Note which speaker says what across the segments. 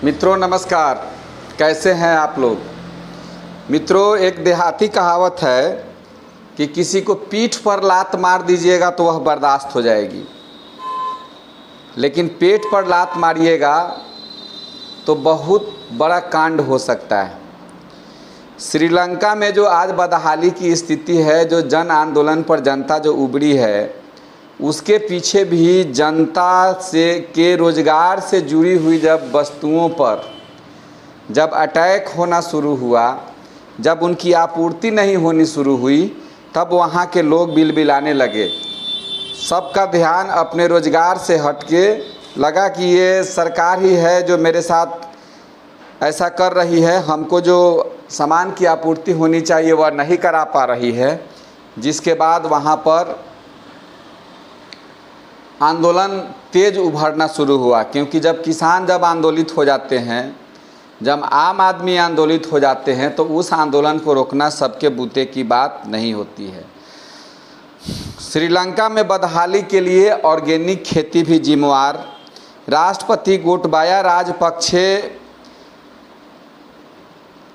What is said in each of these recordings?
Speaker 1: मित्रों नमस्कार, कैसे हैं आप लोग। मित्रों, एक देहाती कहावत है कि किसी को पीठ पर लात मार दीजिएगा तो वह बर्दाश्त हो जाएगी, लेकिन पेट पर लात मारिएगा तो बहुत बड़ा कांड हो सकता है। श्रीलंका में जो आज बदहाली की स्थिति है, जो जन आंदोलन पर जनता जो उबड़ी है, उसके पीछे भी जनता से के रोज़गार से जुड़ी हुई जब वस्तुओं पर जब अटैक होना शुरू हुआ, जब उनकी आपूर्ति नहीं होनी शुरू हुई, तब वहाँ के लोग बिलबिलाने लगे। सबका ध्यान अपने रोज़गार से हटके लगा कि ये सरकार ही है जो मेरे साथ ऐसा कर रही है, हमको जो सामान की आपूर्ति होनी चाहिए वह नहीं करा पा रही है। जिसके बाद वहाँ पर आंदोलन तेज उभरना शुरू हुआ, क्योंकि जब किसान जब आंदोलित हो जाते हैं, जब आम आदमी आंदोलित हो जाते हैं, तो उस आंदोलन को रोकना सबके बूते की बात नहीं होती है। श्रीलंका में बदहाली के लिए ऑर्गेनिक खेती भी जिम्मेवार। राष्ट्रपति गोटाबाया राजपक्षे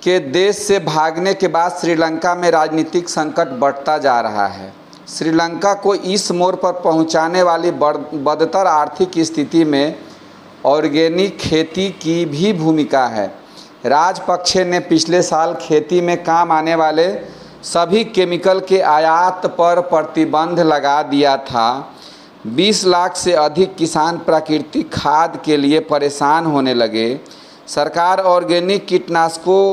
Speaker 1: के देश से भागने के बाद श्रीलंका में राजनीतिक संकट बढ़ता जा रहा है। श्रीलंका को इस मोड़ पर पहुंचाने वाली बदतर आर्थिक स्थिति में ऑर्गेनिक खेती की भी भूमिका है। राजपक्षे ने पिछले साल खेती में काम आने वाले सभी केमिकल के आयात पर प्रतिबंध लगा दिया था। 20 लाख से अधिक किसान प्राकृतिक खाद के लिए परेशान होने लगे। सरकार ऑर्गेनिक कीटनाशकों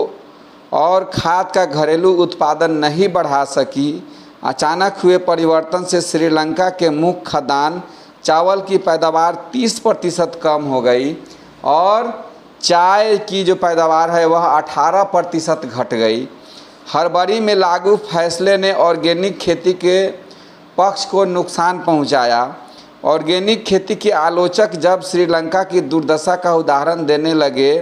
Speaker 1: और खाद का घरेलू उत्पादन नहीं बढ़ा सकी। अचानक हुए परिवर्तन से श्रीलंका के मुख्य खाद्यान्न चावल की पैदावार 30% कम हो गई और चाय की जो पैदावार है वह 18% घट गई। फरवरी में लागू फैसले ने ऑर्गेनिक खेती के पक्ष को नुकसान पहुंचाया। ऑर्गेनिक खेती के आलोचक जब श्रीलंका की दुर्दशा का उदाहरण देने लगे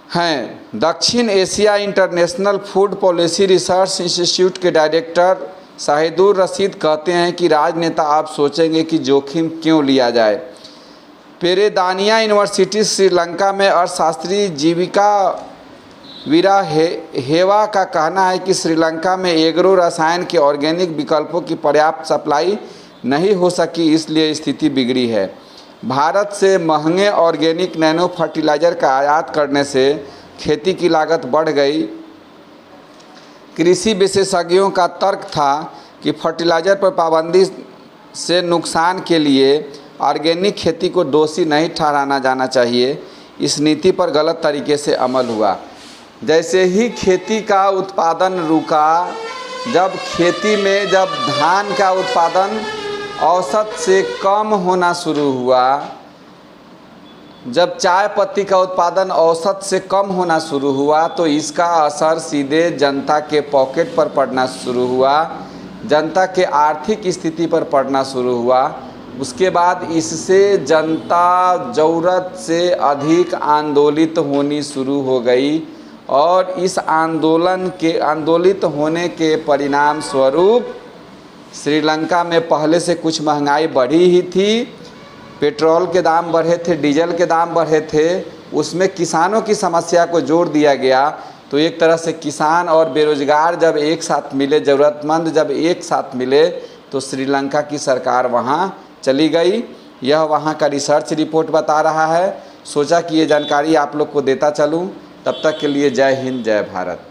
Speaker 1: हैं। दक्षिण Asia international food policy research institute के डायरेक्टर शाहिदुर रशीद कहते हैं कि राजनेता आप सोचेंगे कि जोखिम क्यों लिया जाए। पेरेदानिया यूनिवर्सिटी श्रीलंका में अर्थशास्त्री जीविका वीरा हेवा का कहना है कि श्रीलंका में एग्रो रसायन के ऑर्गेनिक विकल्पों की पर्याप्त सप्लाई नहीं हो सकी, इसलिए स्थिति बिगड़ी है। भारत से महंगे ऑर्गेनिक नैनो फर्टिलाइज़र का आयात करने से खेती की लागत बढ़ गई। कृषि विशेषज्ञों का तर्क था कि फर्टिलाइज़र पर पाबंदी से नुकसान के लिए ऑर्गेनिक खेती को दोषी नहीं ठहराना जाना चाहिए। इस नीति पर गलत तरीके से अमल हुआ। जैसे ही खेती का उत्पादन रुका, जब खेती में जब धान का उत्पादन औसत से कम होना शुरू हुआ, जब चाय पत्ती का उत्पादन औसत से कम होना शुरू हुआ, तो इसका असर सीधे जनता के पॉकेट पर पड़ना शुरू हुआ, जनता के आर्थिक स्थिति पर पड़ना शुरू हुआ। उसके बाद इससे जनता ज़रूरत से अधिक आंदोलित होनी शुरू हो गई और इस आंदोलित होने के परिणाम स्वरूप श्रीलंका में पहले से कुछ महंगाई बढ़ी ही थी। पेट्रोल के दाम बढ़े थे, डीजल के दाम बढ़े थे, उसमें किसानों की समस्या को जोड़ दिया गया। तो एक तरह से किसान और बेरोजगार जब एक साथ मिले, ज़रूरतमंद जब एक साथ मिले, तो श्रीलंका की सरकार वहाँ चली गई। यह वहाँ का रिसर्च रिपोर्ट बता रहा है। सोचा कि ये जानकारी आप लोग को देता चलूँ। तब तक के लिए जय हिंद, जय भारत।